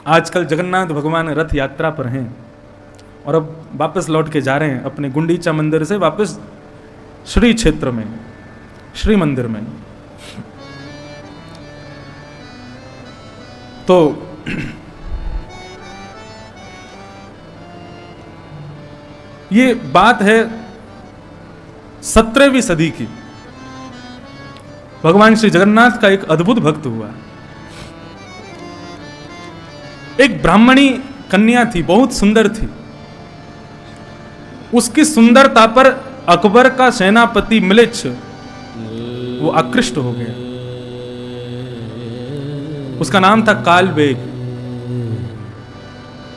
आजकल जगन्नाथ भगवान रथ यात्रा पर हैं और अब वापस लौट के जा रहे हैं अपने गुंडीचा मंदिर से वापस श्री क्षेत्र में, श्री मंदिर में। तो ये बात है 17वीं सदी की। भगवान श्री जगन्नाथ का एक अद्भुत भक्त हुआ। एक ब्राह्मणी कन्या थी, बहुत सुंदर थी। उसकी सुंदरता पर अकबर का सेनापति मिलिच वो आकृष्ट हो गया। उसका नाम था कालबेग।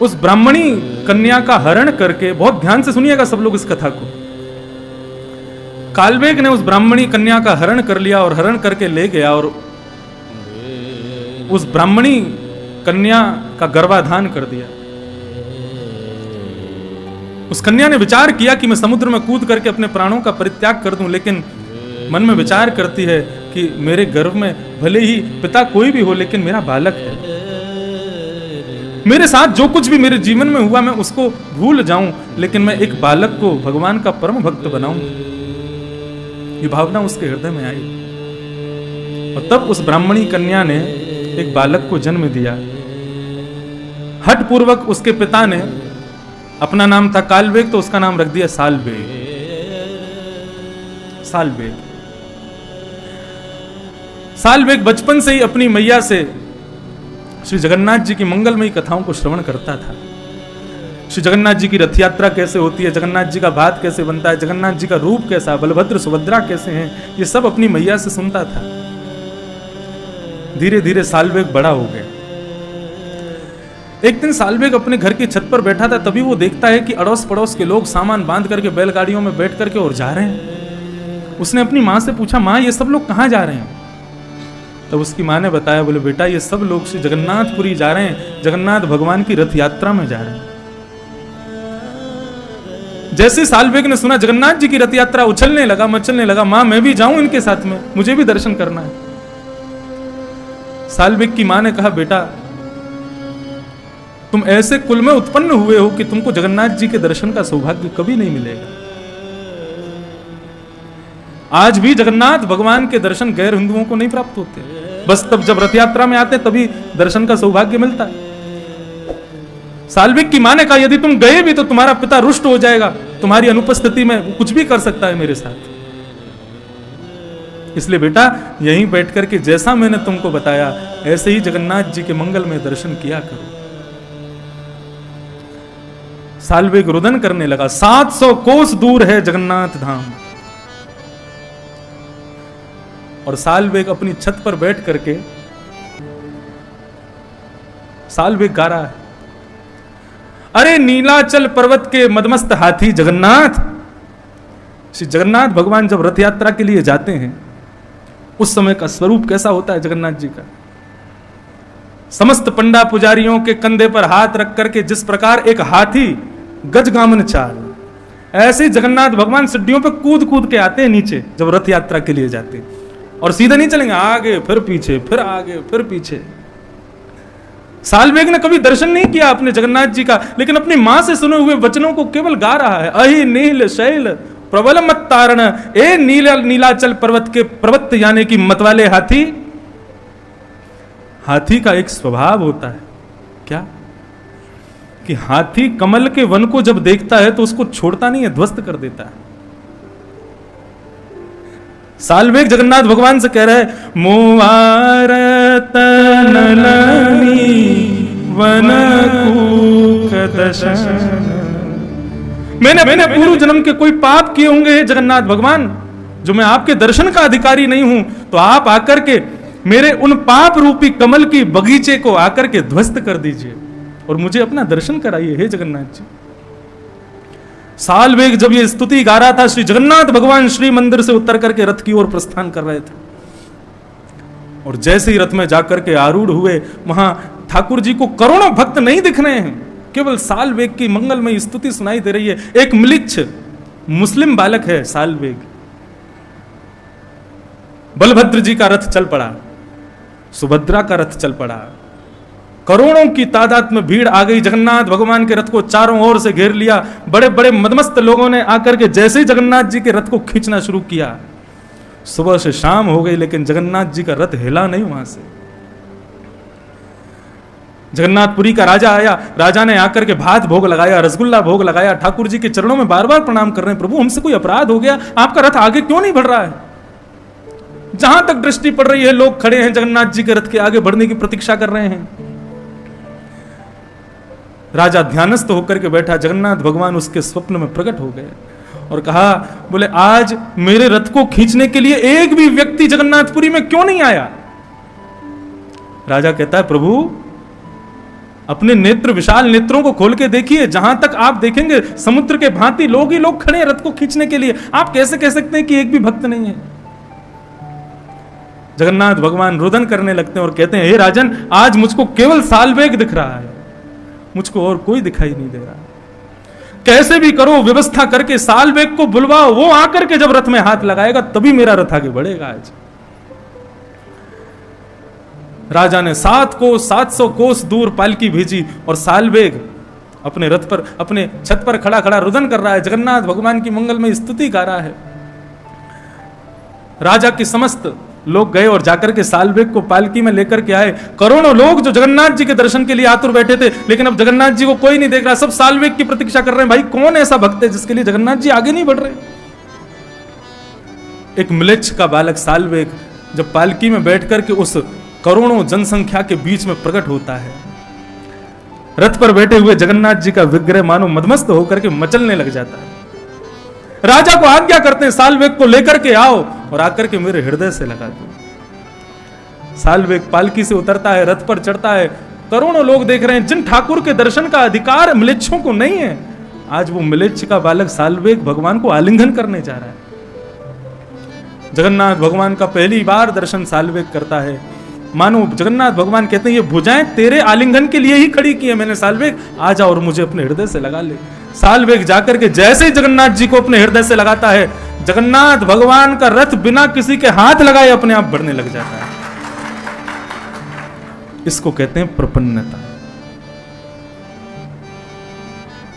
उस ब्राह्मणी कन्या का हरण करके, बहुत ध्यान से सुनिएगा सब लोग इस कथा को, कालबेग ने उस ब्राह्मणी कन्या का हरण कर लिया और हरण करके ले गया और उस ब्राह्मणी कन्या का गर्भाधान कर दिया। उस कन्या ने विचार किया कि मैं समुद्र में कूद करके अपने प्राणों का परित्याग कर दूं, लेकिन मन में विचार करती है कि मेरे गर्भ में भले ही पिता कोई भी हो, लेकिन मेरा बालक है। मेरे साथ जो कुछ भी मेरे जीवन में हुआ मैं उसको भूल जाऊं, लेकिन मैं एक बालक को भगवान का परम भक्त बनाऊं। ये भावना उसके हृदय में आई और तब उस ब्राह्मणी कन्या ने एक बालक को जन्म दिया। हठ पूर्वक उसके पिता ने, अपना नाम था कालबेग तो उसका नाम रख दिया सालबेग। सालबेग सालबेग बचपन से ही अपनी मैया से श्री जगन्नाथ जी की मंगलमयी कथाओं को श्रवण करता था। श्री जगन्नाथ जी की रथ यात्रा कैसे होती है, जगन्नाथ जी का भात कैसे बनता है, जगन्नाथ जी का रूप कैसा, बलभद्र सुभद्रा कैसे हैं, ये सब अपनी मैया से सुनता था। धीरे धीरे सालबेग बड़ा हो गया। एक दिन सालबेग अपने घर की छत पर बैठा था, तभी वो देखता है कि अड़ोस पड़ोस के लोग सामान बांध करके बैलगाड़ियों में बैठ करके और जा रहे हैं। उसने अपनी माँ से पूछा, माँ ये सब लोग कहाँ जा रहे हैं? तब उसकी माँ ने बताया, बोले बेटा ये सब लोग श्री जगन्नाथपुरी जा रहे हैं, जगन्नाथ भगवान की रथ यात्रा में जा रहे हैं। जैसे सालबेग ने सुना जगन्नाथ जी की रथ यात्रा, उछलने लगा, मचलने लगा, माँ मैं भी जाऊं इनके साथ में, मुझे भी दर्शन करना है। सालबेग की माँ ने कहा, बेटा तुम ऐसे कुल में उत्पन्न हुए हो कि तुमको जगन्नाथ जी के दर्शन का सौभाग्य कभी नहीं मिलेगा। आज भी जगन्नाथ भगवान के दर्शन गैर हिंदुओं को नहीं प्राप्त होते, बस तब जब रथ यात्रा में आते तभी दर्शन का सौभाग्य मिलता है। सालबेग की मां ने कहा, यदि तुम गए भी तो तुम्हारा पिता रुष्ट हो जाएगा, तुम्हारी अनुपस्थिति में कुछ भी कर सकता है मेरे साथ। इसलिए बेटा यहीं बैठ करके जैसा मैंने तुमको बताया ऐसे ही जगन्नाथ जी के मंगल में दर्शन किया करो। सालबेग रुदन करने लगा। 700 कोस दूर है जगन्नाथ धाम। और सालबेग अपनी छत पर बैठ करके सालबेग गा रहा है, अरे नीलाचल पर्वत के मदमस्त हाथी जगन्नाथ। श्री जगन्नाथ भगवान जब रथ यात्रा के लिए जाते हैं उस समय का स्वरूप कैसा होता है जगन्नाथ जी का। समस्त पंडा पुजारियों के कंधे पर हाथ रख करके जिस प्रकार एक हाथी गजगामन चाल, ऐसे जगन्नाथ भगवान सीढ़ियों पर कूद कूद के आते हैं नीचे जब रथ यात्रा के लिए जाते हैं। और सीधा नहीं चलेंगे, आगे फिर पीछे, फिर आगे फिर पीछे। सालबेग ने कभी दर्शन नहीं किया अपने जगन्नाथ जी का, लेकिन अपनी मां से सुने हुए वचनों को केवल गा रहा है। अहि नील शैल प्रबल मत तारण, ए नीलाचल पर्वत के पर्वत यानी कि मत वाले हाथी। हाथी का एक स्वभाव होता है क्या कि हाथी कमल के वन को जब देखता है तो उसको छोड़ता नहीं है, ध्वस्त कर देता है। सालबेग जगन्नाथ भगवान से कह रहा है, मुआर तनलनी वन कूक दशन। मैंने पूर्व जन्म के कोई पाप किए होंगे जगन्नाथ भगवान, जो मैं आपके दर्शन का अधिकारी नहीं हूं, तो आप आकर के मेरे उन पाप रूपी कमल की बगीचे को आकर के ध्वस्त कर दीजिए और मुझे अपना दर्शन कराइए हे जगन्नाथ जी। सालबेग जब ये स्तुति गा रहा था, श्री जगन्नाथ भगवान श्री मंदिर से उतर करके रथ की ओर प्रस्थान कर रहे थे। और जैसे ही रथ में जाकर के आरूढ़ हुए, वहां ठाकुर जी को करोड़ों भक्त नहीं दिख रहे हैं, केवल सालबेग की मंगलमयी स्तुति सुनाई दे रही है। एक म्लेच्छ मुस्लिम बालक है सालबेग। बलभद्र जी का रथ चल पड़ा, सुभद्रा का रथ चल पड़ा, करोड़ों की तादाद में भीड़ आ गई। जगन्नाथ भगवान के रथ को चारों ओर से घेर लिया। बड़े बड़े मदमस्त लोगों ने आकर के जैसे ही जगन्नाथ जी के रथ को खींचना शुरू किया, सुबह से शाम हो गई लेकिन जगन्नाथ जी का रथ हिला नहीं वहां से। जगन्नाथपुरी का राजा आया, राजा ने आकर के भात भोग लगाया, रसगुल्ला भोग लगाया, ठाकुर जी के चरणों में बार बार प्रणाम कर रहे हैं, प्रभु हमसे कोई अपराध हो गया, आपका रथ आगे क्यों नहीं बढ़ रहा है? जहां तक दृष्टि पड़ रही है लोग खड़े हैं जगन्नाथ जी के रथ के आगे बढ़ने की प्रतीक्षा कर रहे हैं। राजा ध्यानस्थ होकर के बैठा, जगन्नाथ भगवान उसके स्वप्न में प्रकट हो गए और कहा, बोले आज मेरे रथ को खींचने के लिए एक भी व्यक्ति जगन्नाथपुरी में क्यों नहीं आया? राजा कहता है, प्रभु अपने नेत्र, विशाल नेत्रों को खोल के देखिए, जहां तक आप देखेंगे समुद्र के भांति लोग ही लोग खड़े हैं रथ को खींचने के लिए। आप कैसे कह सकते हैं कि एक भी भक्त नहीं है? जगन्नाथ भगवान रुदन करने लगते हैं और कहते हैं, हे राजन, आज मुझको केवल सालवेग दिख रहा है, मुझको और कोई दिखाई नहीं दे रहा। कैसे भी करो, व्यवस्था करके सालवेग को बुलवाओ, वो आकर के जब रथ में हाथ लगाएगा तभी मेरा रथ आगे बढ़ेगा। आज राजा ने 700 कोस दूर पालकी भेजी और सालवेग अपने रथ पर, अपने छत पर खड़ा खड़ा रुदन कर रहा है, जगन्नाथ भगवान की मंगलमय स्तुति गा रहा है। राजा के समस्त लोग गए और जाकर के सालवेग को पालकी में लेकर के आए। करोड़ों लोग जो जगन्नाथ जी के दर्शन के लिए आतुर बैठे थे, लेकिन अब जगन्नाथ जी को कोई नहीं देख रहा, सब सालवेग की प्रतीक्षा कर रहे हैं। भाई कौन ऐसा भक्त है जिसके लिए जगन्नाथ जी आगे नहीं बढ़ रहे? एक म्लेच्छ का बालक सालवेग जब पालकी में बैठ करके उस करोड़ों जनसंख्या के बीच में प्रकट होता है, रथ पर बैठे हुए जगन्नाथ जी का विग्रह मानो मदमस्त होकर के मचलने लग जाता है। राजा को आज्ञा करते हैं, सालवेग को लेकर के आओ और आकर के मेरे हृदय से लगा दो। सालवेग पालकी से उतरता है, रथ पर चढ़ता है। करोड़ों लोग देख रहे हैं, जिन ठाकुर के दर्शन का अधिकार म्लेच्छों को नहीं है, आज वो म्लेच्छ का बालक सालवेग भगवान को आलिंगन करने जा रहा है। जगन्नाथ भगवान का पहली बार दर्शन सालवेग करता है। मानो जगन्नाथ भगवान कहते हैं, ये भुजाएं तेरे आलिंगन के लिए ही खड़ी की है मैंने, सालवेग आ जा और मुझे अपने हृदय से लगा ले। सालवेग जाकर के जैसे ही जगन्नाथ जी को अपने हृदय से लगाता है, जगन्नाथ भगवान का रथ बिना किसी के हाथ लगाए अपने आप बढ़ने लग जाता है। इसको कहते हैं प्रपन्नता।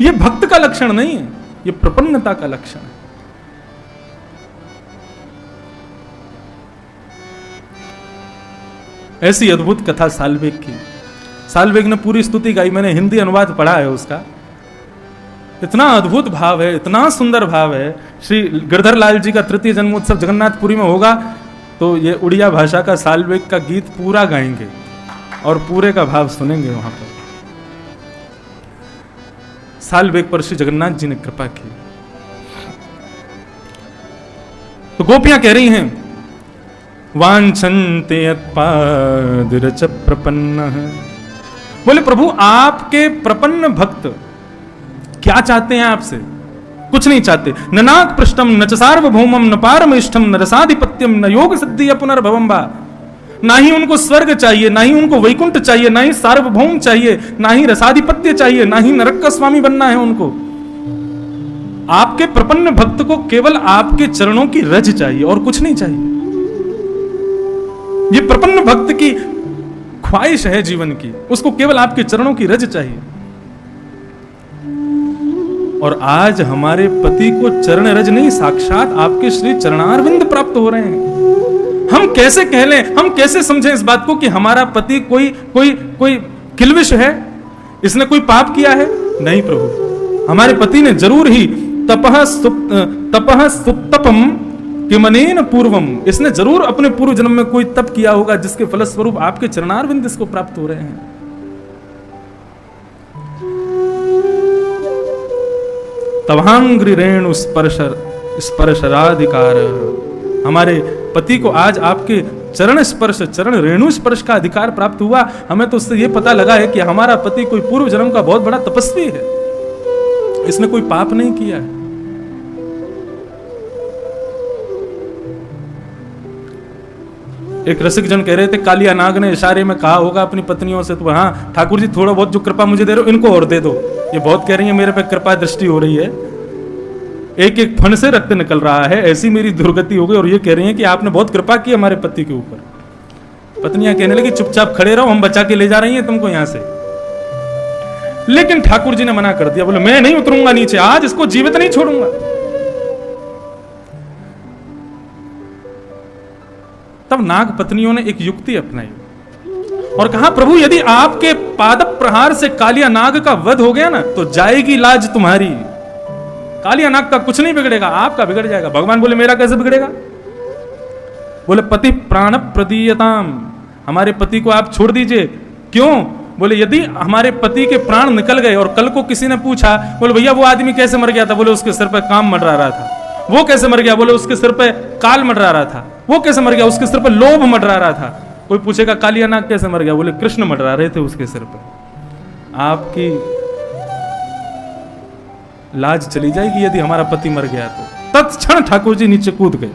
यह भक्त का लक्षण नहीं है, यह प्रपन्नता का लक्षण है। ऐसी अद्भुत कथा सालवेग की। सालवेग ने पूरी स्तुति गाई, मैंने हिंदी अनुवाद पढ़ा है उसका। इतना अद्भुत भाव है, इतना सुंदर भाव है। श्री गिरधर लाल जी का तृतीय जन्मोत्सव जगन्नाथपुरी में होगा तो ये उड़िया भाषा का सालवेग का गीत पूरा गाएंगे और पूरे का भाव सुनेंगे वहां पर। सालवेग पर श्री जगन्नाथ जी ने कृपा की। तो गोपियां कह रही हैं, वांछन्ते यत्पादरच प्रपन्नः। बोले प्रभु आपके प्रपन्न भक्त क्या चाहते हैं आपसे? कुछ नहीं चाहते। न नाग पृष्ठम न च सार्वभौमम न पारमेष्ठम न रसाधिपत्यम न योग सिद्धि पुनर्भवम बा। ना ही उनको स्वर्ग चाहिए, ना ही उनको वैकुंठ चाहिए, ना ही सार्वभौम चाहिए, ना ही रसाधिपत्य चाहिए, ना ही नरक का स्वामी बनना है उनको। आपके प्रपन्न भक्त को केवल आपके चरणों की रज चाहिए और कुछ नहीं चाहिए। ये प्रपन्न भक्त की ख्वाहिश है जीवन की, उसको केवल आपके चरणों की रज चाहिए। और आज हमारे पति को चरण रज नहीं, साक्षात आपके श्री चरणारविंद प्राप्त हो रहे हैं। हम कैसे कह लें, हम कैसे समझें इस बात को कि हमारा पति कोई कोई कोई किल्विश है, इसने कोई पाप किया है? नहीं प्रभु, हमारे पति ने जरूर ही तपः सुतपम किमनेन पूर्वम, इसने जरूर अपने पूर्व जन्म में कोई तप किया होगा जिसके फलस्वरूप आपके चरणारविंद इसको प्राप्त हो रहे हैं। तवांग्रि रेणु स्पर्शराधिकार, हमारे पति को आज आपके चरण स्पर्श, चरण रेणु स्पर्श का अधिकार प्राप्त हुआ। हमें तो उससे यह पता लगा है कि हमारा पति कोई पूर्व जन्म का बहुत बड़ा तपस्वी है, इसने कोई पाप नहीं किया है। एक रसिक जन कह रहे थे, कालिया नाग ने इशारे में कहा होगा अपनी पत्नियों से, तो हाँ ठाकुर जी थोड़ा बहुत जो कृपा मुझे दे रहे हो इनको और दे दो। ये बहुत कह रही है मेरे पे कृपा दृष्टि हो रही है, एक एक फन से रक्त निकल रहा है, ऐसी मेरी दुर्गति हो गई। और ये कह रही है कि आपने बहुत कृपा की हमारे पति के ऊपर। पत्नियां कहने लगी चुपचाप खड़े रहो, हम बचा के ले जा रही हैं तुमको यहां से। लेकिन ठाकुर जी ने मना कर दिया, बोले मैं नहीं उतरूंगा नीचे, आज इसको जीवित नहीं छोड़ूंगा। तब नाग पत्नियों ने एक युक्ति अपनाई और कहा, प्रभु यदि आपके पाद प्रहार से कालिया नाग का वध हो गया ना तो जाएगी लाज तुम्हारी। कालिया नाग का कुछ नहीं बिगड़ेगा, आपका बिगड़ जाएगा। भगवान बोले मेरा कैसे बिगड़ेगा? बोले पति प्राण प्रदीयताम, हमारे पति को आप छोड़ दीजिए। क्यों? बोले यदि हमारे पति के प्राण निकल गए और कल को किसी ने पूछा, बोले भैया वो आदमी कैसे मर गया था? बोले उसके सिर पर काम मंडरा रहा था। वो कैसे मर गया? बोले उसके सिर पे काल मंडरा रहा था। वो कैसे मर गया? उसके सिर पे लोभ मंडरा रहा था। कोई पूछेगा कालिया नाग कैसे मर गया? बोले कृष्ण मंडरा रहे थे उसके सिर पे। आपकी लाज चली जाएगी यदि हमारा पति मर गया तो। तत्क्षण ठाकुर जी नीचे कूद गए।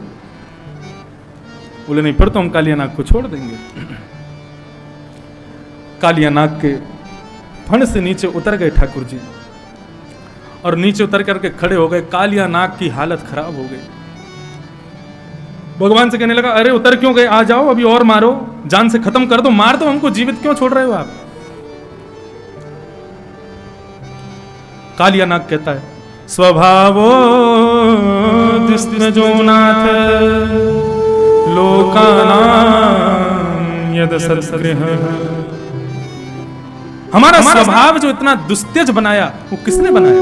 बोले नहीं, फिर तो हम कालिया नाग को छोड़ देंगे। कालिया नाग के फण से नीचे उतर गए ठाकुर जी और नीचे उतर करके खड़े हो गए। कालिया नाग की हालत खराब हो गई। भगवान से कहने लगा, अरे उतर क्यों गए? आ जाओ, अभी और मारो, जान से खत्म कर दो, मार दो हमको, जीवित क्यों छोड़ रहे हो आप? कालिया नाग कहता है, स्वभावो दिस्नजो नाथ लोकानां यद सत्गृह। हमारा स्वभाव जो इतना दुस्तेज बनाया वो किसने बनाया?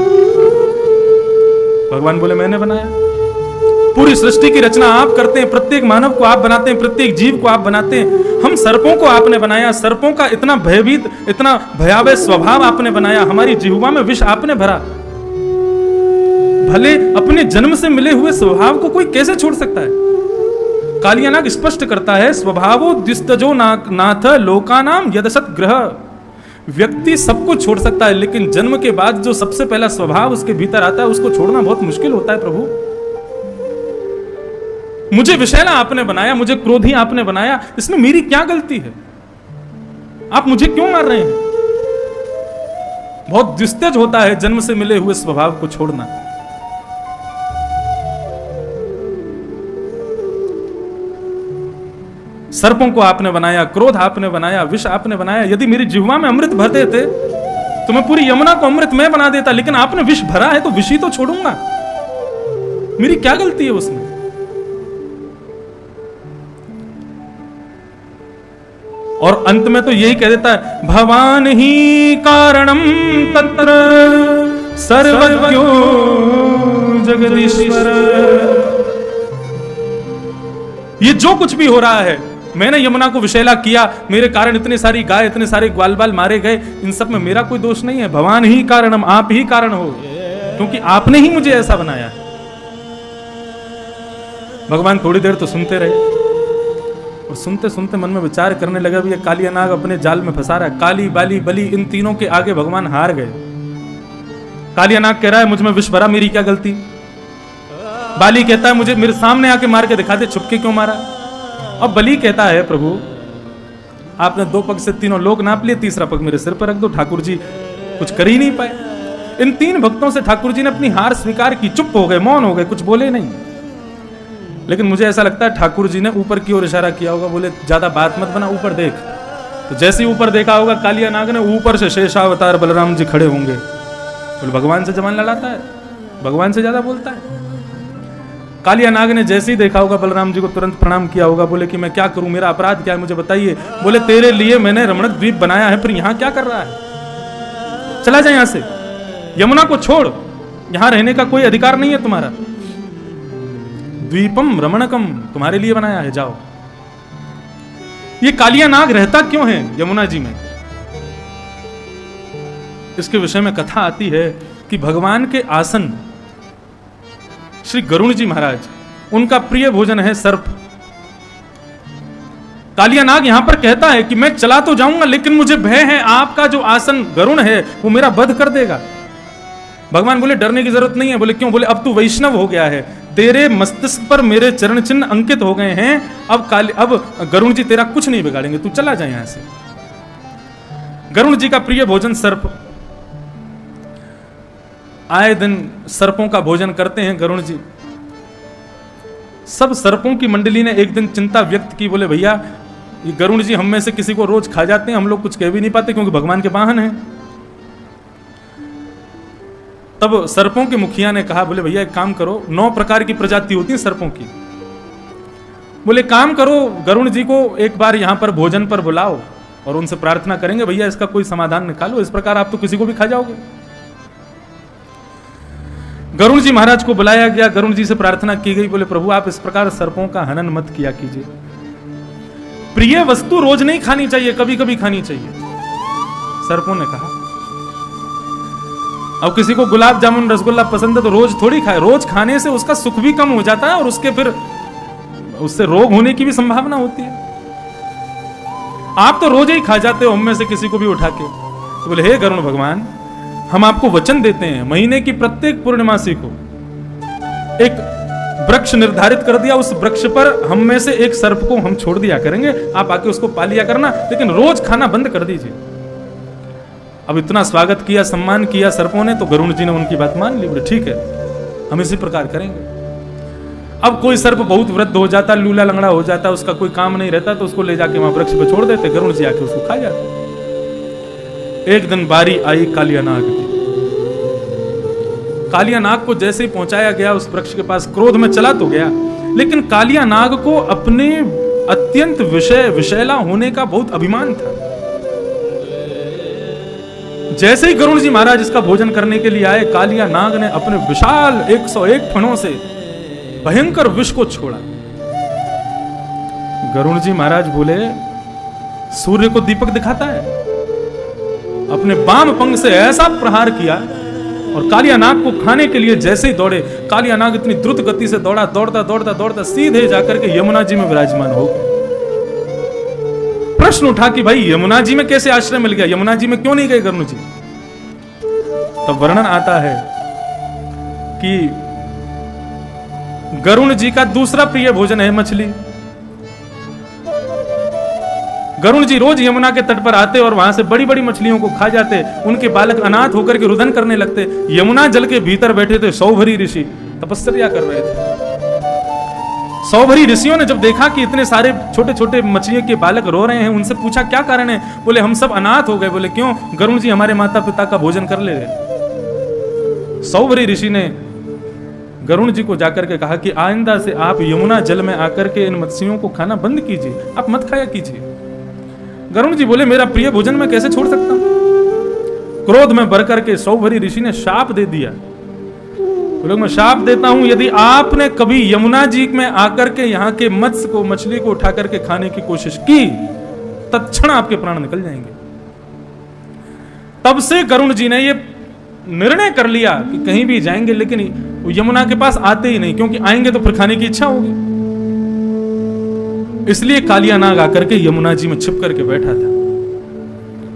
भगवान बोले मैंने बनाया। पूरी सृष्टि की रचना आप करते हैं, प्रत्येक मानव को आप बनाते हैं, प्रत्येक जीव को आप बनाते हैं। हम सर्पों को आपने बनाया, सर्पों का इतना भयभीत, इतना भयावह स्वभाव आपने बनाया, हमारी जिह्वा में विष आपने भरा। भले अपने जन्म से मिले हुए स्वभाव को कोई कैसे छोड़ सकता है? कालिया नाग स्पष्ट करता है, स्वभावो दिस्तजो नाथ लोकानाम यदसत ग्रह। व्यक्ति सब कुछ छोड़ सकता है, लेकिन जन्म के बाद जो सबसे पहला स्वभाव उसके भीतर आता है उसको छोड़ना बहुत मुश्किल होता है। प्रभु मुझे विषैला आपने बनाया, मुझे क्रोधी आपने बनाया, इसमें मेरी क्या गलती है? आप मुझे क्यों मार रहे हैं? बहुत दुस्तेज होता है जन्म से मिले हुए स्वभाव को छोड़ना। सर्पों को आपने बनाया, क्रोध आपने बनाया, विष आपने बनाया। यदि मेरी जिह्वा में अमृत भर देते तो मैं पूरी यमुना को अमृत में बना देता, लेकिन आपने विष भरा है तो विष ही तो छोड़ूंगा। मेरी क्या गलती है उसमें? और अंत में तो यही कह देता है, भवान ही कारणम तत्र सर्वज्ञो जगदीश्वर। ये जो कुछ भी हो रहा है, मैंने यमुना को विषैला किया, मेरे कारण इतनी सारी गाय, इतने सारे ग्वाल बाल मारे गए, इन सब में मेरा कोई दोष नहीं है। भगवान ही कारणम, आप ही कारण हो, क्योंकि आपने ही मुझे ऐसा बनाया। भगवान थोड़ी देर तो सुनते रहे और सुनते सुनते मन में विचार करने लगा, भी ये कालिया नाग अपने जाल में फंसा रहा है। काली, बाली, बली, इन तीनों के आगे भगवान हार गए। कालिया नाग कह रहा है मुझ में विष भरा, मेरी क्या गलती? बाली कहता है मुझे मेरे सामने आके मार के दिखा दे, छुपके क्यों मारा? अब बलि कहता है प्रभु आपने दो पग से तीनों लोग नाप लिए, तीसरा पग मेरे सिर पर रख दो। ठाकुर जी कुछ कर ही नहीं पाए। इन तीन भक्तों से ठाकुर जी ने अपनी हार स्वीकार की, चुप हो गए, मौन हो गए, कुछ बोले नहीं। लेकिन मुझे ऐसा लगता है ठाकुर जी ने ऊपर की ओर इशारा किया होगा, बोले ज्यादा बात मत बना, ऊपर देख। तो जैसे ही ऊपर देखा होगा कालिया नाग ने, ऊपर से शेषावतार बलराम जी खड़े होंगे। बोले भगवान से जबान लड़ाता है, भगवान से ज्यादा बोलता है। कालिया नाग ने जैसे ही देखा होगा बलराम जी को, तुरंत प्रणाम किया होगा, बोले कि मैं क्या करूं, मेरा अपराध क्या है, मुझे बताइए। बोले तेरे लिए मैंने रमणक द्वीप बनाया है, फिर यहां क्या कर रहा है? चला जाए यहां से, यमुना को छोड़, यहां रहने का कोई अधिकार नहीं है तुम्हारा। द्वीपम रमणकम तुम्हारे लिए बनाया है, जाओ। ये कालिया नाग रहता क्यों है यमुना जी में? इसके विषय में कथा आती है कि भगवान के आसन श्री गरुण जी महाराज, उनका प्रिय भोजन है सर्प। कालिया नाग यहां पर कहता है कि मैं चला तो जाऊंगा, लेकिन मुझे भय है आपका जो आसन गरुण है वो मेरा वध कर देगा। भगवान बोले डरने की जरूरत नहीं है। बोले क्यों? बोले अब तू वैष्णव हो गया है, तेरे मस्तिष्क पर मेरे चरण चिन्ह अंकित हो गए हैं, अब गरुण जी तेरा कुछ नहीं बिगाड़ेंगे, तू चला जाए यहां से। गरुण जी का प्रिय भोजन सर्प, आए दिन सर्पों का भोजन करते हैं गरुण जी। सब सर्पों की मंडली ने एक दिन चिंता व्यक्त की, बोले भैया ये गरुड़ जी हम में से किसी को रोज खा जाते हैं, हम लोग कुछ कह भी नहीं पाते क्योंकि भगवान के वाहन हैं। तब सर्पों के मुखिया ने कहा, बोले भैया एक काम करो, 9 प्रकार की प्रजाति होती है सर्पों की, बोले काम करो गरुड़ जी को एक बार यहां पर भोजन पर बुलाओ और उनसे प्रार्थना करेंगे भैया इसका कोई समाधान निकालो, इस प्रकार आप तो किसी को भी खा जाओगे। गरुड़ जी महाराज को बुलाया गया, गरुड़ जी से प्रार्थना की गई, बोले प्रभु आप इस प्रकार सर्पों का हनन मत किया कीजिए, प्रिय वस्तु रोज नहीं खानी चाहिए, कभी कभी खानी चाहिए। सर्पों ने कहा अब किसी को गुलाब जामुन रसगुल्ला पसंद है तो रोज थोड़ी खाए, रोज खाने से उसका सुख भी कम हो जाता है और उसके फिर उससे रोग होने की भी संभावना होती है। आप तो रोज ही खा जाते हो हम में से किसी को भी उठा के। तो बोले हे गरुड़ भगवान, हम आपको वचन देते हैं, महीने की प्रत्येक पूर्णिमासी को एक वृक्ष निर्धारित कर दिया, उस वृक्ष पर हम में से एक सर्प को हम छोड़ दिया करेंगे, आप आके उसको पा लिया करना, लेकिन रोज खाना बंद कर दीजिए। अब इतना स्वागत किया, सम्मान किया सर्पों ने, तो गरुड़ जी ने उनकी बात मान ली, बोले ठीक है हम इसी प्रकार करेंगे। अब कोई सर्प बहुत वृद्ध हो जाता, लूला लंगड़ा हो जाता, उसका कोई काम नहीं रहता, तो उसको ले जाके वहां वृक्ष पे छोड़ देते, गरुड़ जी आके उसको खा जाते। एक दिन बारी आई कालिया नाग की। कालिया नाग को जैसे ही पहुंचाया गया उस वृक्ष के पास, क्रोध में चला तो गया, लेकिन कालिया नाग को अपने अत्यंत विषैला होने का बहुत अभिमान था। जैसे ही गरुड़ जी महाराज इसका भोजन करने के लिए आए, कालिया नाग ने अपने विशाल 101 फणों से भयंकर विष को छोड़ा। गरुड़ जी महाराज बोले सूर्य को दीपक दिखाता है, अपने वाम पंख से ऐसा प्रहार किया और कालिया नाग को खाने के लिए जैसे ही दौड़े, कालिया नाग इतनी द्रुत गति से दौड़ा, दौड़ता दौड़ता दौड़ता सीधे जाकर के यमुना जी में विराजमान हो गए। प्रश्न उठा कि भाई यमुना जी में कैसे आश्रय मिल गया, यमुना जी में क्यों नहीं गए गरुड़ जी? तब वर्णन आता है कि गरुड़ जी का दूसरा प्रिय भोजन है मछली। गरुड़ जी रोज यमुना के तट पर आते और वहां से बड़ी बड़ी मछलियों को खा जाते, उनके बालक अनाथ होकर के रुदन करने लगते। यमुना जल के भीतर बैठे थे सौभरी ऋषि, तपस्या कर रहे थे। सौभरी ऋषियों ने जब देखा कि इतने सारे छोटे छोटे मछलियों के बालक रो रहे हैं, उनसे पूछा क्या कारण है? बोले हम सब अनाथ हो गए। बोले क्यों? गरुड़ जी हमारे माता पिता का भोजन कर ले गए। सौभरी ऋषि ने गरुड़ जी को जाकर के कहा कि आइंदा से आप यमुना जल में आकर के इन मत्स्यों को खाना बंद कीजिए, आप मत खाया कीजिए। गरुड़ जी बोले मेरा प्रिय भोजन मैं कैसे छोड़ सकता हूं? क्रोध में भर करके सौभरी ऋषि ने शाप दे दिया। बोले मैं शाप देता हूं, यदि आपने कभी यमुना जी में आकर के यहाँ के मत्स्य को, मछली को उठा करके खाने की कोशिश की, तत्क्षण आपके प्राण निकल जाएंगे। तब से गरुड़ जी ने ये निर्णय कर लिया कि कहीं भी जाएंगे लेकिन वो यमुना के पास आते ही नहीं, क्योंकि आएंगे तो फिर खाने की इच्छा होगी। इसलिए कालिया नाग आकर के यमुना जी में छिप करके बैठा था।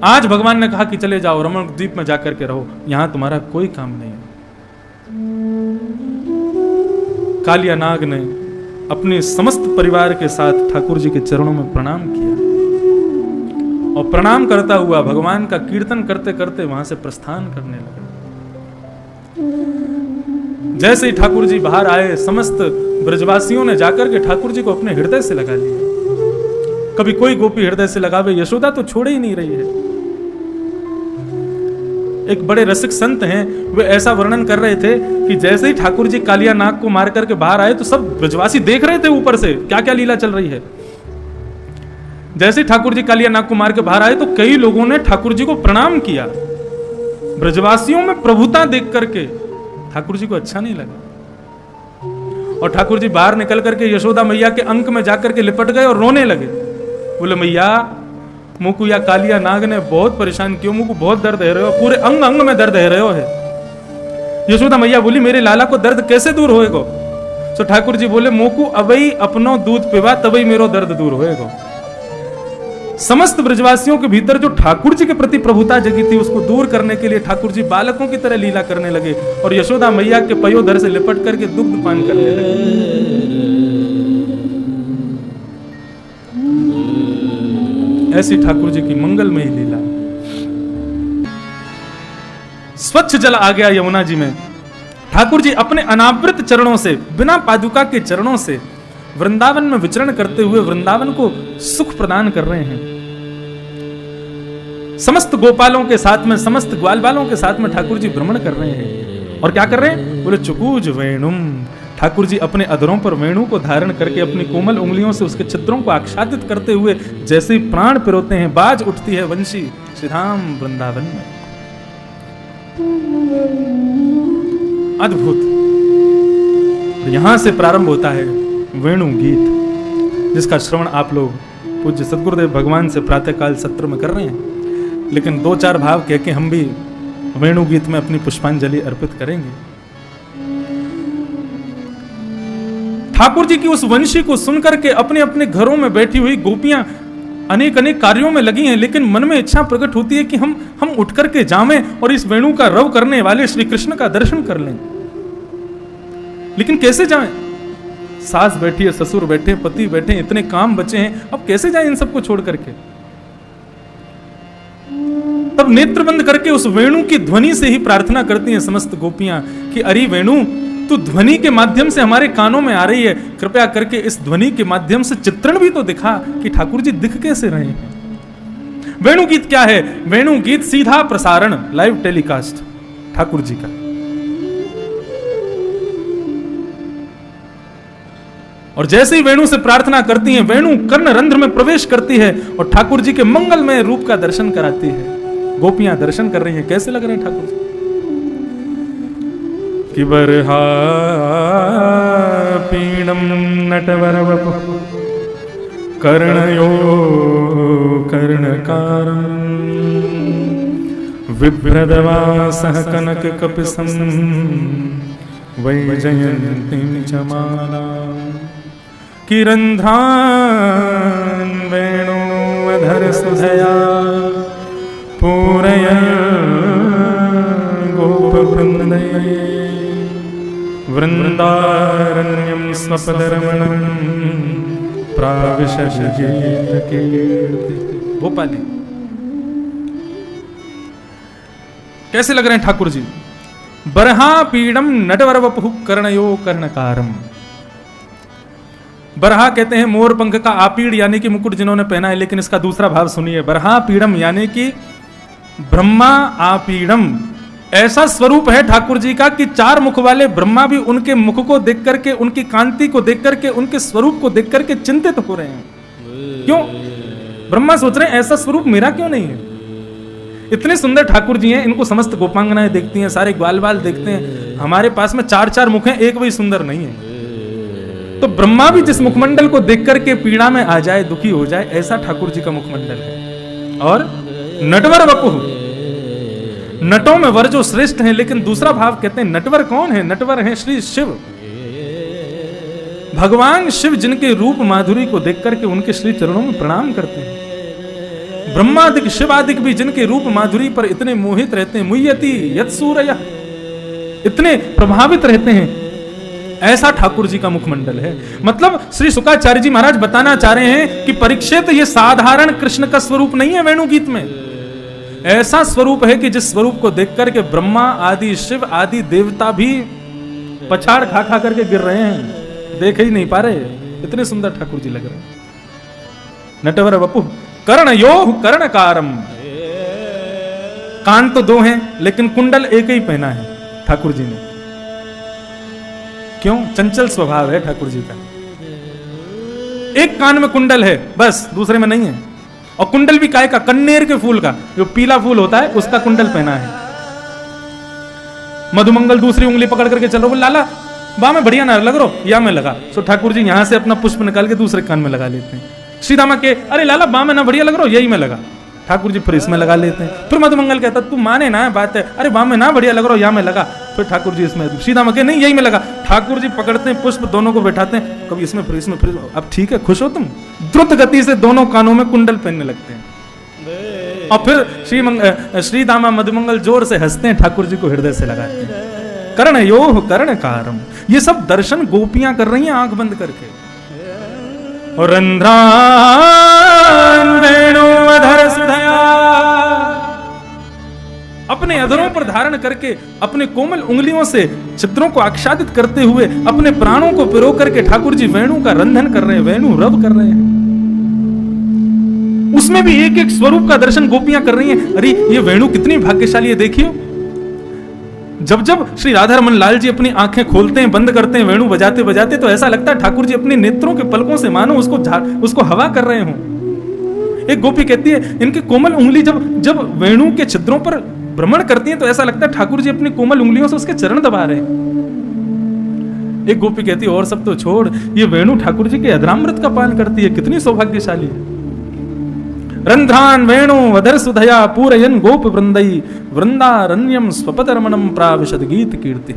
आज भगवान ने कहा कि चले जाओ रमण द्वीप में जाकर के रहो, यहां तुम्हारा कोई काम नहीं है। कालिया नाग ने अपने समस्त परिवार के साथ ठाकुर जी के चरणों में प्रणाम किया और प्रणाम करता हुआ भगवान का कीर्तन करते करते वहां से प्रस्थान करने लगा। जैसे ही ठाकुर जी बाहर आए, समस्त ब्रजवासियों ने जाकर के ठाकुर जी को अपने हृदय से लगा लिया। कभी कोई गोपी हृदय से लगावे, यशोदा तो छोड़े ही नहीं रही है। एक बड़े रसिक संत हैं, वे ऐसा वर्णन कर रहे थे कि जैसे ही ठाकुर जी कालिया नाग को मार करके बाहर आए तो सब ब्रजवासी देख रहे थे ऊपर से क्या क्या लीला चल रही है। जैसे ही ठाकुर जी कालिया नाग को मार के बाहर आए तो कई लोगों ने ठाकुर जी को प्रणाम किया। ब्रजवासियों में प्रभुता देख करके ठाकुर जी को अच्छा नहीं लगा और ठाकुर जी बाहर निकल करके यशोदा मैया के अंक में जाकर के लिपट गए और रोने लगे। बोले मैया मुझको या कालिया नाग ने बहुत परेशान किया, मुझको बहुत दर्द है रहे हो, पूरे अंग अंग में दर्द है रहे हो है। यशोदा मैया बोली मेरे लाला को दर्द कैसे दूर होएगो? तो ठाकुर जी बोले मोकू अबई अपनो दूध पिवा तबई मेरो दर्द दूर होएगो। समस्त ब्रजवासियों के भीतर जो ठाकुर जी के प्रति प्रभुता जगी थी उसको दूर करने के लिए ठाकुर जी बालकों की तरह लीला करने लगे और यशोदा मैया के पयोधर से लिपट करके दुग्ध पान करने लगे। ऐसी ठाकुर जी की मंगलमयी लीला। स्वच्छ जल आ गया यमुना जी में। ठाकुर जी अपने अनावृत चरणों से, बिना पादुका के चरणों से वृंदावन में विचरण करते हुए वृंदावन को सुख प्रदान कर रहे हैं। समस्त गोपालों के साथ में, समस्त ग्वाल बालों के साथ में ठाकुर जी भ्रमण कर रहे हैं। और क्या कर रहे हैं? बोले चुकूज वेणुम। ठाकुर जी अपने अधरों पर वेणु को धारण करके अपनी कोमल उंगलियों से उसके चित्रों को आच्छादित करते हुए जैसे ही प्राण पिरोते हैं, बाज उठती है वंशी श्री राम वृंदावन में। अद्भुत। यहां से प्रारंभ होता है वेणु गीत, जिसका श्रवण आप लोग पूज्य सद्गुरुदेव भगवान से प्रातःकाल सत्र में कर रहे हैं। लेकिन दो चार भाव कह के हम भी वेणु गीत में अपनी पुष्पांजलि अर्पित करेंगे। ठाकुर जी की उस वंशी को सुनकर के अपने अपने घरों में बैठी हुई गोपियां अनेक अनेक कार्यों में लगी हैं, लेकिन मन में इच्छा प्रकट होती है कि हम उठ करके जावें और इस वेणु का रव करने वाले श्री कृष्ण का दर्शन कर लें। लेकिन कैसे जाएं? सास बैठी है, ससुर बैठे, पति बैठे, इतने काम बचे हैं, अब कैसे जाएं इन सबको छोड़ करके? तब नेत्र बंद करके उस वेणु की ध्वनि से ही प्रार्थना करती हैं समस्त गोपियां कि अरे वेणु, तू ध्वनि के माध्यम से हमारे कानों में आ रही है, कृपया करके इस ध्वनि के माध्यम से चित्रण भी तो दिखा कि ठाकुर जी दिख कैसे रहे हैं। वेणु गीत क्या है? वेणु गीत सीधा प्रसारण, लाइव टेलीकास्ट ठाकुर जी का। और जैसे ही वेणु से प्रार्थना करती हैं, वेणु कर्ण रंध्र में प्रवेश करती है और ठाकुर जी के मंगलमय रूप का दर्शन कराती है। गोपियां दर्शन कर रही हैं, कैसे लग रहे हैं ठाकुर जी? कि बरहा पीणम नटवर कर्णयो कर्णकारम विभ्रदवासः कनक कपिसं वैजयन्तीं च मालाम् किरन्ध्रान् वेणुवधर सुधया पूरयन् गोपवृन्दये वृन्दारण्यं स्वपदरमणं प्राविशति गीतकीर्ति। गोपाली कैसे लग रहे हैं ठाकुर जी? बरहा पीडम नटवर वपुः कर्णयो कर्णकारम। बरहा कहते हैं मोर पंख का आपीड़ यानी कि मुकुट जिन्होंने पहना है, लेकिन इसका दूसरा भाव सुनिए। बरहा पीड़म यानी कि ब्रह्मा आपीड़म, ऐसा स्वरूप है ठाकुर जी का कि चार मुख वाले ब्रह्मा भी उनके मुख को देख करके, उनकी कांति को देख करके, उनके स्वरूप को देख करके चिंतित हो रहे हैं। क्यों? ब्रह्मा सोच रहे हैं ऐसा स्वरूप मेरा क्यों नहीं है। इतने सुंदर ठाकुर जी हैं, इनको समस्त गोपांगनाएं देखती हैं, सारे ग्वाल बाल देखते हैं। हमारे पास में चार चार मुख हैं, एक भी सुंदर नहीं है। तो ब्रह्मा भी जिस मुखमंडल को देख करके पीड़ा में आ जाए, दुखी हो जाए, ऐसा ठाकुर जी का मुखमंडल है। और नटवर वपुः, नटों में वर जो श्रेष्ठ हैं। लेकिन दूसरा भाव कहते हैं नटवर कौन है? नटवर है श्री शिव, भगवान शिव, जिनके रूप माधुरी को देख करके उनके श्री चरणों में प्रणाम करते हैं। ब्रह्मादिक शिवादिक भी जिनके रूप माधुरी पर इतने मोहित रहते हैं, मुह्यति यत् सूरयः, इतने प्रभावित रहते हैं, ऐसा ठाकुर जी का मुखमंडल है। मतलब श्री शुकाचार्य जी महाराज बताना चाह रहे हैं कि परीक्षित, ये साधारण कृष्ण का स्वरूप नहीं है वेणु गीत में। ऐसा स्वरूप है कि जिस स्वरूप को देख करके ब्रह्मा आदि शिव आदि देवता भी पछाड़ खा खा करके गिर रहे हैं, देख ही नहीं पा रहे, इतने सुंदर ठाकुर जी लग रहे हैं। नटवर वपुः कर्णयोः कर्णकारम, कान तो दो हैं लेकिन कुंडल एक ही पहना है ठाकुर जी ने। क्यों? चंचल स्वभाव है ठाकुर जी का। एक कान में कुंडल है बस, दूसरे में नहीं है। और कुंडल भी काय का? कन्नेर के फूल का, जो पीला फूल होता है उसका कुंडल पहना है। मधुमंगल दूसरी उंगली पकड़ करके चल रहा, बोल लाला बा में बढ़िया ना लग रो, या में लगा। सो ठाकुर जी यहां से अपना पुष्प निकाल के दूसरे कान में लगा लेते हैं। श्रीदामा के अरे लाला बा में ना बढ़िया लग रो, यही में लगा। ठाकुर जी फिर इसमें लगा लेते हैं। फिर मधुमंगल कहता तू माने ना बात है, अरे बा में ना बढ़िया लग रहा हो, या में लगा। फिर ठाकुर जी इसमें, सीधा के नहीं यही में लगा। ठाकुर जी पकड़ते हैं पुष्प, दोनों को बैठाते हैं, कभी इसमें फिर इसमें फिर। अब ठीक है, खुश हो तुम? द्रुत गति से दोनों कानों में कुंडल पहनने लगते हैं। और फिर श्री दामा मधुमंगल जोर से हंसते हैं, ठाकुर जी को हृदय से लगाते हैं। कर्णयोः कर्णकारम, ये सब दर्शन गोपियां कर रही हैं आंख बंद करके। और रंध्रान वेणुवधर सुधया अपने अधरों पर धारण करके अपने कोमल उंगलियों से छिद्रों को आच्छादित करते हुए अपने प्राणों को पिरो करके ठाकुर जी वेणु का रंधन कर रहे हैं, वेणु रव कर रहे हैं। उसमें भी एक एक स्वरूप का दर्शन गोपियां कर रही हैं। अरे ये वेणु कितनी भाग्यशाली है, देखियो। जब जब श्री राधा रमन लाल जी अपनी आंखें खोलते हैं, बंद करते हैं वेणु बजाते बजाते, तो ऐसा लगता है ठाकुर जी अपने नेत्रों के पलकों से मानो उसको हवा कर रहे हों। एक गोपी कहती है इनकी कोमल उंगली जब वेणु के छिद्रों पर भ्रमण करती है तो ऐसा लगता है ठाकुर जी अपनी कोमल उंगलियों से उसके चरण दबा रहे हैं। एक गोपी कहती है और सब तो छोड़, ये वेणु ठाकुर जी के अधरामृत का पान करती है, कितनी सौभाग्यशाली है। रंध्रान वेणु वधर सुधया पूरयन गोप वृंदई वृंदारण्यम स्वपदरमणम प्राविशद गीत कीर्ति।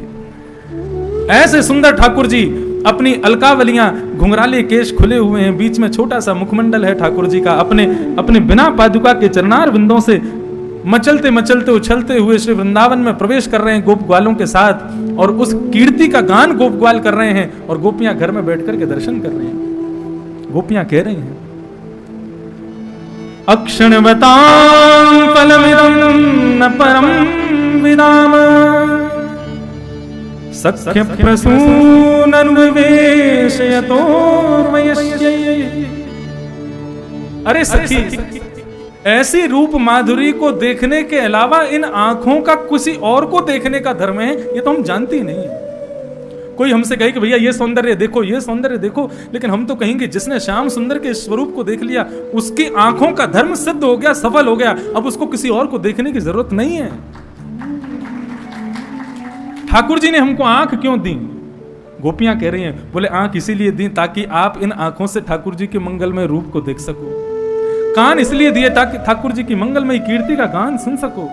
ऐसे सुंदर ठाकुर जी अपनी अलकावलियां, घुंघराले केश खुले हुए हैं, बीच में छोटा सा मुखमंडल है ठाकुर जी का, अपने बिना पादुका के चरणार बिंदों से मचलते मचलते उछलते हुए श्री वृंदावन में प्रवेश कर रहे हैं गोप ग्वालों के साथ, और उस कीर्ति का गान गोप ग्वाल कर रहे हैं, और गोपियां घर में बैठ करके दर्शन कर रही हैं। गोपियां कह रही हैं अक्षणवतां फलमिदं न परम विदाम सख्य प्रसूननुवेशयतोर्वयस्यै। अरे सखी, ऐसी रूप माधुरी को देखने के अलावा इन आंखों का किसी और को देखने का धर्म है, ये तो हम जानते ही नहीं है। कोई हमसे कहे कि भैया ये सौंदर्य देखो, ये सौंदर्य देखो, लेकिन हम तो कहेंगे जिसने श्याम सुंदर के स्वरूप को देख लिया उसकी आंखों का धर्म सिद्ध हो गया, सफल हो गया, अब उसको किसी और को देखने की जरूरत नहीं है। ठाकुर जी ने हमको आंख क्यों दी? गोपियां कह रही हैं, बोले आंख इसीलिए दी ताकि आप इन आंखों से ठाकुर जी के मंगलमय रूप को देख सको। कान इसलिए दिए ताकि ठाकुर जी की मंगलमय कीर्ति का गान सुन सको।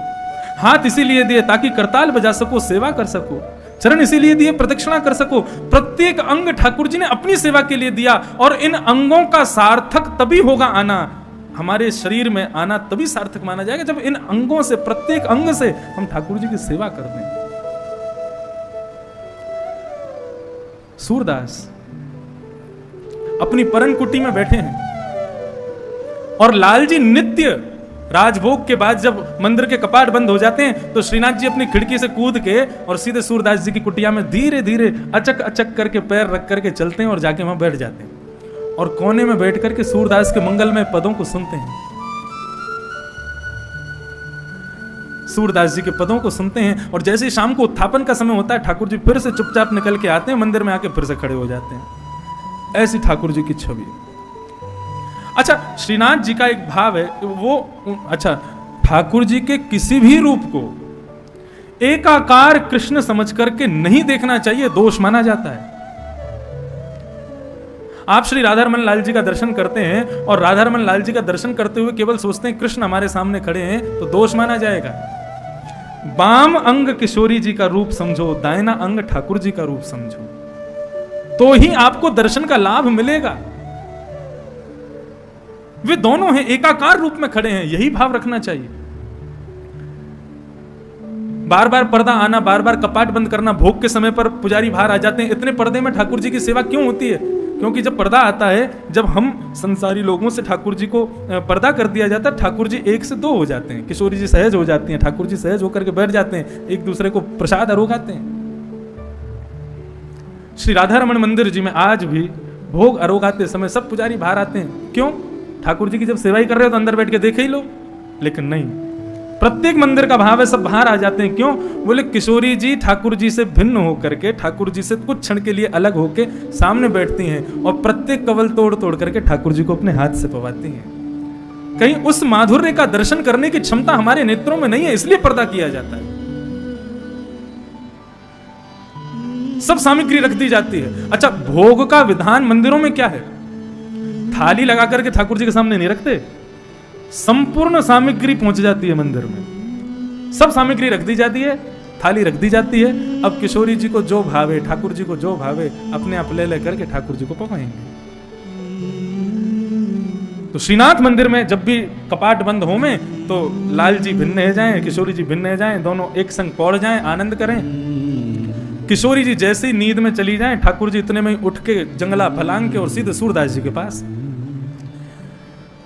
हाथ इसीलिए दिए ताकि करताल बजा सको, सेवा कर सको। चरण इसीलिए दिए प्रदक्षिणा कर सको। प्रत्येक अंग ठाकुर जी ने अपनी सेवा के लिए दिया, और इन अंगों का सार्थक तभी होगा आना, हमारे शरीर में आना तभी सार्थक माना जाएगा जब इन अंगों से, प्रत्येक अंग से हम ठाकुर जी की सेवा करते हैं। सूरदास अपनी परन कुटी में बैठे हैं, और लाल जी नित्य राजभोग के बाद जब मंदिर के कपाट बंद हो जाते हैं तो श्रीनाथ जी अपनी खिड़की से कूद के और सीधे सूरदास जी की कुटिया में धीरे धीरे अचक अचक करके पैर रख करके चलते हैं और जाके वहां बैठ जाते हैं, और कोने में बैठ करके सूरदास के मंगलमय पदों को सुनते हैं। सूरदास जी के पदों को सुनते हैं, और जैसे ही शाम को उत्थापन का समय होता है ठाकुर जी फिर से चुपचाप निकल के आते हैं, मंदिर में आके फिर से खड़े हो जाते हैं। ऐसी ठाकुर जी की छवि। अच्छा, श्रीनाथ जी का एक भाव है वो, अच्छा, ठाकुर जी के किसी भी रूप को एकाकार कृष्ण समझ करके नहीं देखना चाहिए, दोष माना जाता है। आप श्री राधा रमन लाल जी का दर्शन करते हैं और राधा रमन लाल जी का दर्शन करते हुए केवल सोचते हैं कृष्ण हमारे सामने खड़े हैं, तो दोष माना जाएगा। बाम अंग किशोरी जी का रूप समझो, दाहिना अंग ठाकुर जी का रूप समझो, तो ही आपको दर्शन का लाभ मिलेगा। वे दोनों हैं, एकाकार रूप में खड़े हैं, यही भाव रखना चाहिए। बार बार पर्दा आना, बार बार कपाट बंद करना, भोग के समय पर पुजारी बाहर आ जाते हैं, इतने पर्दे में ठाकुर जी की सेवा क्यों होती है? क्योंकि जब पर्दा आता है, जब हम संसारी लोगों से ठाकुर जी को पर्दा कर दिया जाता है, ठाकुर जी एक से दो हो जाते हैं, किशोरी जी सहज हो जाती हैं, ठाकुर जी सहज होकर के बैठ जाते हैं, एक दूसरे को प्रसाद आरोगाते हैं। श्री राधा रमन मंदिर जी में आज भी भोग आरोगाते समय सब पुजारी बाहर आते हैं। क्यों? ठाकुर जी की जब सेवा ही कर रहे हो तो अंदर बैठ के देखे ही लो, लेकिन नहीं, प्रत्येक मंदिर का भाव है सब बाहर आ जाते हैं। क्यों? बोले किशोरी जी ठाकुर जी से भिन्न होकर के, ठाकुर जी से कुछ क्षण के लिए अलग होके सामने बैठती हैं और प्रत्येक कवल तोड़ तोड़ करके ठाकुर जी को अपने हाथ से पवाती हैं। कहीं उस माधुर्य का दर्शन करने की क्षमता हमारे नेत्रों में नहीं है, इसलिए पर्दा किया जाता है। सब सामग्री रख दी जाती है। अच्छा, भोग का विधान मंदिरों में क्या है? थाली लगा करके ठाकुर जी के सामने नहीं रखते, संपूर्ण सामग्री पहुंच जाती है मंदिर में, सब सामग्री रख दी जाती है, थाली रख दी जाती है। अब किशोरी जी को जो भावे, ठाकुर जी को जो भावे, अपने आप ले लेकर के ठाकुर जी को पकाएंगे। तो श्रीनाथ मंदिर में जब भी कपाट बंद हो में तो लाल जी भिन्न है जाएं, किशोरी जी भिन्न है जाएं, दोनों एक संग पौड़ जाएं, आनंद करें। किशोरी जी जैसे ही नींद में चली जाएं, ठाकुर जी इतने में उठ के जंगला फलांग के और सीधे सूरदास जी के पास।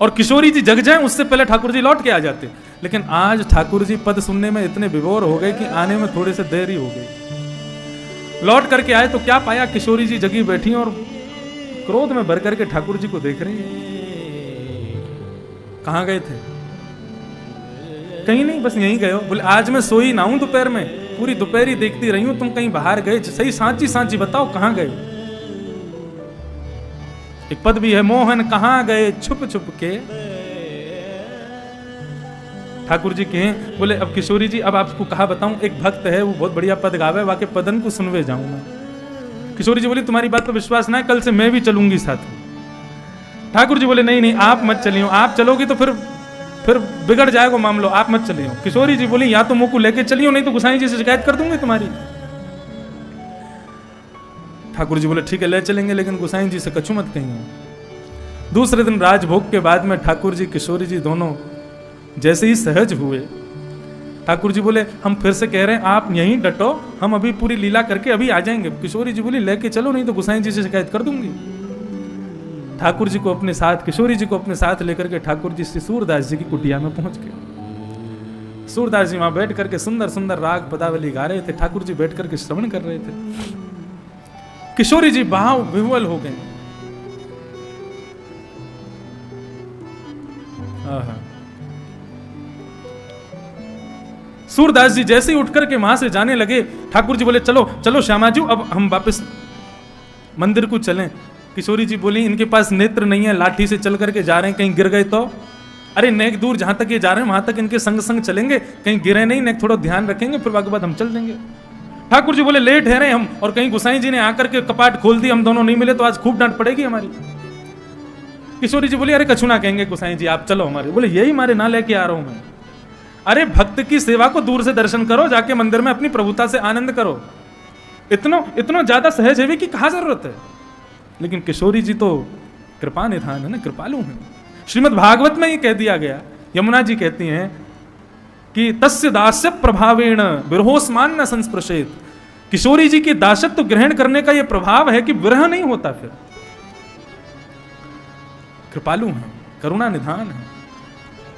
और किशोरी जी जग जाएं उससे पहले ठाकुर जी लौट के आ जाते। लेकिन आज ठाकुर जी पद सुनने में इतने विभोर हो गए कि आने में थोड़े से देरी हो गई। लौट करके आए तो क्या पाया, किशोरी जी जगी बैठी और क्रोध में भर करके ठाकुर जी को देख रही है। कहां गए थे? कहीं नहीं, बस यहीं गए हो। बोले आज मैं सोई ना हूं दोपहर में, पूरी दोपहर ही देखती रही हूं, तुम कहीं बाहर गए? सही सांची सांची बताओ कहां गए? एक पद भी है, मोहन कहां गए छुप छुप के। ठाकुर जी कहें, बोले अब किशोरी जी अब आपको कहा बताऊं, एक भक्त है वो बहुत बढ़िया पद गावे, वाके पदन को सुनवे जाऊं मैं। किशोरी जी बोली तुम्हारी बात पर विश्वास ना है, कल से मैं भी चलूंगी साथ में। ठाकुर जी बोले नहीं नहीं आप मत चलियो, आप चलोगी तो फिर बिगड़ जाएगा मामलो, आप मत चलियो। किशोरी जी बोली या तो मुंह को लेके चलियो, नहीं तो गुसाई जी से शिकायत कर दूंगी तुम्हारी। ठाकुर जी बोले ठीक है ले चलेंगे, लेकिन गुसाई जी से कछु मत कहिए। दूसरे दिन राजभोग के बाद में ठाकुर जी किशोरी जी दोनों जैसे ही सहज हुए, ठाकुर जी बोले हम फिर से कह रहे हैं आप यहीं डटो, हम अभी पूरी लीला करके अभी आ जाएंगे। किशोरी जी बोली लेके चलो, नहीं तो गुसाई जी से शिकायत कर दूंगी। ठाकुर जी को अपने साथ, किशोरी जी को अपने साथ लेकर के ठाकुर जी श्री सूरदास जी की कुटिया में पहुंच गए। सूरदास जी वहां बैठ करके सुंदर सुंदर राग पदावली गा रहे थे, ठाकुर जी बैठ करके श्रवण कर रहे थे। किशोरी जी भाव विह्वल हो गए। सूरदास जी जैसे ही उठ करके वहां से जाने लगे, ठाकुर जी बोले चलो चलो श्यामाजू अब हम वापस मंदिर को चलें। किशोरी जी बोली इनके पास नेत्र नहीं है, लाठी से चल करके जा रहे हैं, कहीं गिर गए तो? अरे नेक दूर जहां तक ये जा रहे हैं वहां तक इनके संग संग चलेंगे, कहीं गिरे नहीं, नेक थोड़ा ध्यान रखेंगे, फिर वाके बाद हम चल देंगे। ठाकुर जी बोले लेट ठहरे हम, और कहीं गुसाई जी ने आकर के कपाट खोल दी, हम दोनों नहीं मिले तो आज खूब डांट पड़ेगी हमारी। किशोरी जी बोली अरे कछु ना कहेंगे गुसाई जी, आप चलो हमारे। बोले यही मारे ना लेके आ रहा हूं मैं। अरे भक्त की सेवा को दूर से दर्शन करो, जाके मंदिर में अपनी प्रभुता से आनंद करो, इतना ज्यादा सहज है की कहा जरूरत है? लेकिन किशोरी जी तो कृपा निधान है ना, कृपालु है। श्रीमद् भागवत में ये कह दिया गया, यमुना जी कहती हैं कि तस्य दास्य प्रभावेण विरहोस्मान न संस्पृशेत। किशोरी जी की दासत्व ग्रहण करने का यह प्रभाव है कि विरह नहीं होता, फिर कृपालु है, करुणा निधान है।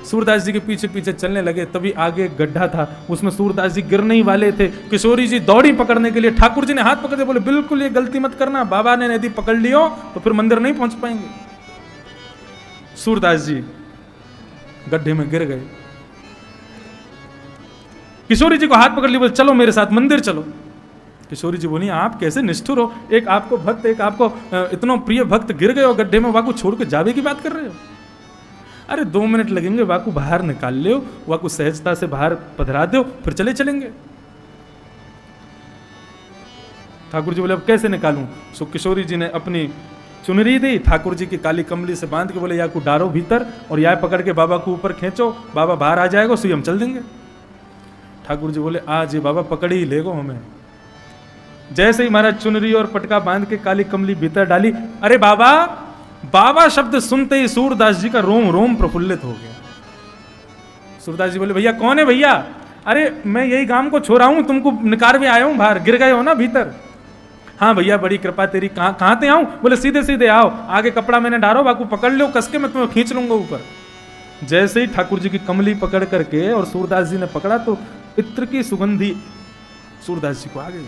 सूरदास जी के पीछे पीछे चलने लगे, तभी आगे एक गड्ढा था, उसमें सूरदास जी गिरने ही वाले थे। किशोरी जी दौड़ी पकड़ने के लिए, ठाकुर जी ने हाथ पकड़े, बोले बिल्कुल ये गलती मत करना, बाबा ने यदि पकड़ लियो तो फिर मंदिर नहीं पहुंच पाएंगे। सूरदास जी गड्ढे में गिर गए। किशोरी जी को हाथ पकड़ लिया, बोले चलो मेरे साथ मंदिर चलो। किशोरी जी बोली आप कैसे निष्ठुर हो, एक आपको भक्त, एक आपको इतना प्रिय भक्त गिर गए और गड्ढे में, वाकू छोड़ के जावे की बात कर रहे हो? अरे 2 मिनट लगेंगे, वाकू बाहर निकाल ले, वाकू सहजता से बाहर पधरा दो, फिर चले चलेंगे। ठाकुर जी बोले अब कैसे निकालूं? सो किशोरी जी ने अपनी चुनरी दी, ठाकुर जी की काली कमली से बांध के बोले या को डारो भीतर और या पकड़ के बाबा को ऊपर खींचो, बाबा बाहर आ जाएगा, सो हम चल देंगे। ठाकुर जी बोले आज ये बाबा पकड़ ही लेगो हमें। जैसे ही महाराज चुनरी और पटका बांध के काली कमली भीतर डाली, अरे बाबा, बाबा शब्द सुनते ही सूरदास जी का रोम रोम प्रफुल्लित हो गया। सूरदास जी बोले भैया कौन है भैया? अरे मैं यही गांव को छोड़ा हूं, तुमको निकार भी आया हूं, बाहर गिर गए हो ना भीतर। हाँ भैया बड़ी कृपा तेरी, कहां ते आऊं? बोले सीधे सीधे आओ, आगे कपड़ा मैंने डालो, बाकू पकड़ लो कस के, मैं तुम्हें खींच लूंगा ऊपर। जैसे ही ठाकुर जी की कमली पकड़ करके और सूरदास जी ने पकड़ा तो इत्र की सुगंधी सूरदास जी को आ गई,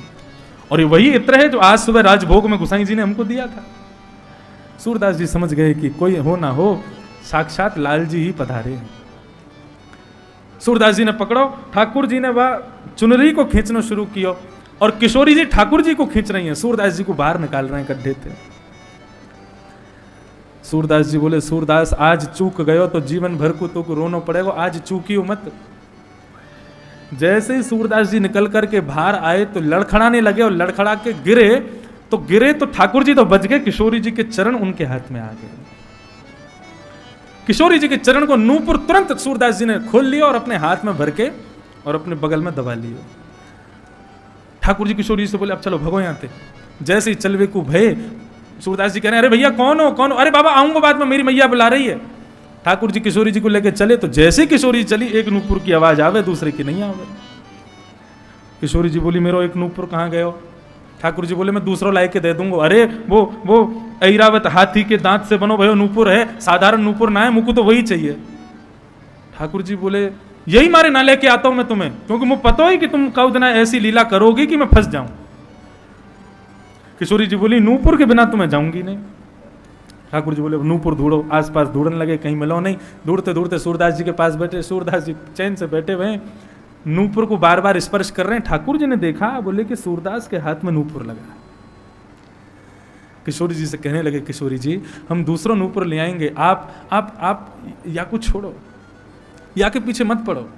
और ये वही इत्र है जो आज सुबह राजभोग में गुसाई जी ने हमको दिया था। सूरदास जी समझ गए कि कोई हो ना हो, साक्षात लाल जी ही पधारे हैं। सूरदास जी ने पकड़ो, ठाकुर जी ने वह चुनरी को खींचना शुरू किया, और किशोरी जी ठाकुर जी को खींच रही हैं, सूरदास जी को बाहर निकाल रहे हैं गड्ढे थे। सूरदास जी बोले सूरदास आज चूक गयो तो जीवन भर को तो रोना पड़ेगा, आज चूकियो मत। जैसे ही सूरदास जी निकल करके बाहर आए तो लड़खड़ाने लगे, और लड़खड़ा के गिरे तो ठाकुर जी तो बच गए, किशोरी जी के चरण उनके हाथ में आ गए। किशोरी जी के चरण को नूपुर तुरंत सूरदास जी ने खोल लिया और अपने हाथ में भर के और अपने बगल में दबा लिया। ठाकुर जी किशोरी जी से बोले अब चलो भगो यहां से। जैसे ही चलवे को भय, सूरदास जी कह रहे हैं अरे भैया कौन हो कौन हो? अरे बाबा आऊंगा बाद में, मेरी मैया बुला रही है। ठाकुर जी किशोरी जी को लेकर चले तो जैसे किशोरी चली, एक नूपुर की आवाज आवे, दूसरे की नहीं आवे। किशोरी जी बोली मेरो एक नूपुर कहां गयो? ठाकुर जी बोले मैं दूसरों ला के दे दूंगा। अरे वो ऐरावत हाथी के दांत से बनो भयो नूपुर है, साधारण नूपुर ना है, मुझको तो वही चाहिए। ठाकुर जी बोले यही मारे ना लेके आता हूं मैं तुम्हें, क्योंकि मुझे पता है कि तुम कब दिन ऐसी लीला करोगी कि मैं फंस जाऊं। किशोरी जी बोली नूपुर के बिना तो मैं जाऊंगी नहीं। ठाकुर जी बोले नूपुर ढूंढो, आसपास ढूंढने लगे, कहीं मिलो नहीं। ढूंढते ढूंढते सूरदास जी के पास बैठे, सूरदास जी चैन से बैठे हुए हैं, नूपुर को बार बार स्पर्श कर रहे हैं। ठाकुर जी ने देखा, बोले कि सूरदास के हाथ में नूपुर लगा। किशोरी जी से कहने लगे किशोरी जी हम दूसरों नूपुर ले आएंगे, आप या कुछ छोड़ो, या के पीछे मत पड़ो,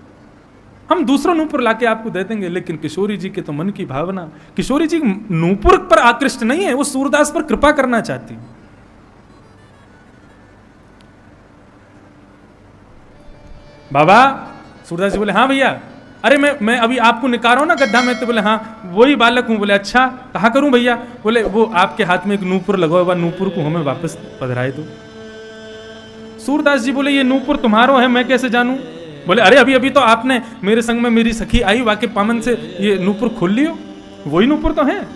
हम दूसरों नूपुर लाके आपको दे देंगे। लेकिन किशोरी जी के तो मन की भावना, किशोरी जी नूपुर पर आकृष्ट नहीं है, वो सूरदास पर कृपा करना चाहती। बाबा सूरदास जी बोले हाँ भैया, अरे मैं अभी आपको निकाल रहा हूं ना गड्ढा में। तो बोले हाँ वही बालक हूं। बोले अच्छा कहा करूं भैया? बोले वो आपके हाथ में एक नूपुर लगा हुआ, नूपुर को हमें वापस पधराए दो। सूरदास जी बोले ये नूपुर तुम्हारो है, मैं कैसे जानूं? बोले अरे अभी अभी तो आपने मेरे संग में मेरी सखी आई, वाके पामन से ये नूपुर खोल लियो, वही नूपुर तो है।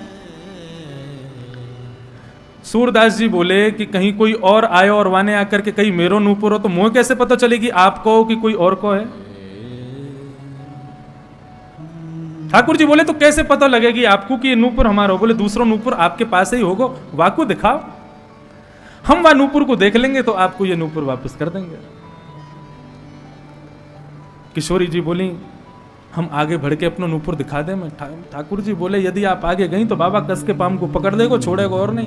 सूरदास जी बोले कि कहीं कोई और आयो और वाने आकर के कहीं मेरो नूपुर हो तो मुझे कैसे पता चलेगी आपको कि कोई और को है? ठाकुर जी बोले तो कैसे पता लगेगी आपको कि ये नूपुर हमारा हो? बोले दूसरा नूपुर आपके पास ही होगा, वाको दिखाओ, हम वह नूपुर को देख लेंगे तो आपको ये नूपुर वापस कर देंगे। किशोरी जी बोली हम आगे बढ़ के अपना नूपुर दिखा दे। मैं ठाकुर जी बोले यदि आप आगे गई तो बाबा कस के पाम को पकड़ देगो, छोड़ेगा और नहीं।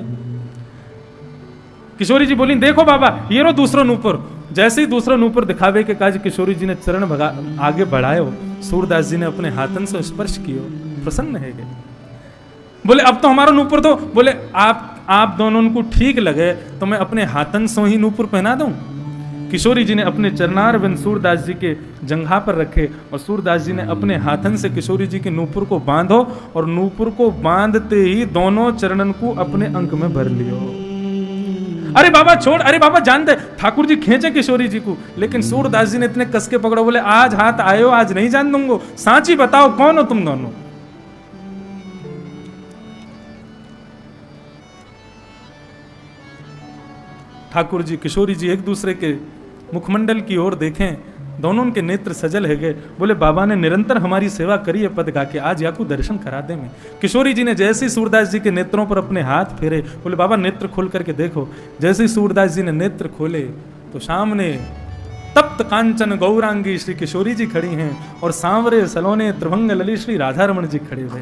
किशोरी जी बोली देखो बाबा ये रो दूसरा नूपुर। जैसे ही दूसरा नूपुर दिखावे के काज किशोरी जी ने चरण आगे बढ़ायो, सूरदास जी ने अपने हाथन से स्पर्श कियो, प्रसन्न है गए। बोले अब तो हमारा नूपुर तो, बोले आप दोनों को ठीक लगे तो मैं अपने हाथन से ही नूपुर पहना दूं। किशोरी जी ने अपने चरणार बिंद सूरदास जी के जंघा पर रखे और सूरदास जी ने अपने हाथन से किशोरी जी के नूपुर को बांधो और नूपुर को बांधते ही दोनों चरणन को अपने अंक में भर लियो। अरे बाबा छोड़, अरे बाबा जान दे। ठाकुर जी खींचे किशोरी जी को, लेकिन सूरदास जी ने इतने कस के पकड़ो, बोले आज हाथ आयो, आज नहीं जान दूंगो, सांची बताओ कौन हो तुम दोनों? ठाकुर जी किशोरी जी एक दूसरे के मुखमंडल की ओर देखें, दोनों के नेत्र सजल है गए। बोले बाबा ने निरंतर हमारी सेवा करी है पद गा के, आज याकू दर्शन करा दे में। किशोरी जी ने जैसे ही सूरदास जी के नेत्रों पर अपने हाथ फेरे, बोले बाबा नेत्र खोल करके देखो। जैसे ही सूरदास जी ने नेत्र खोले तो सामने तप्त कांचन गौरांगी श्री किशोरी जी खड़ी हैं और सांवरे सलोने त्रिभंग ललित श्री राधा रमण जी खड़े हुए।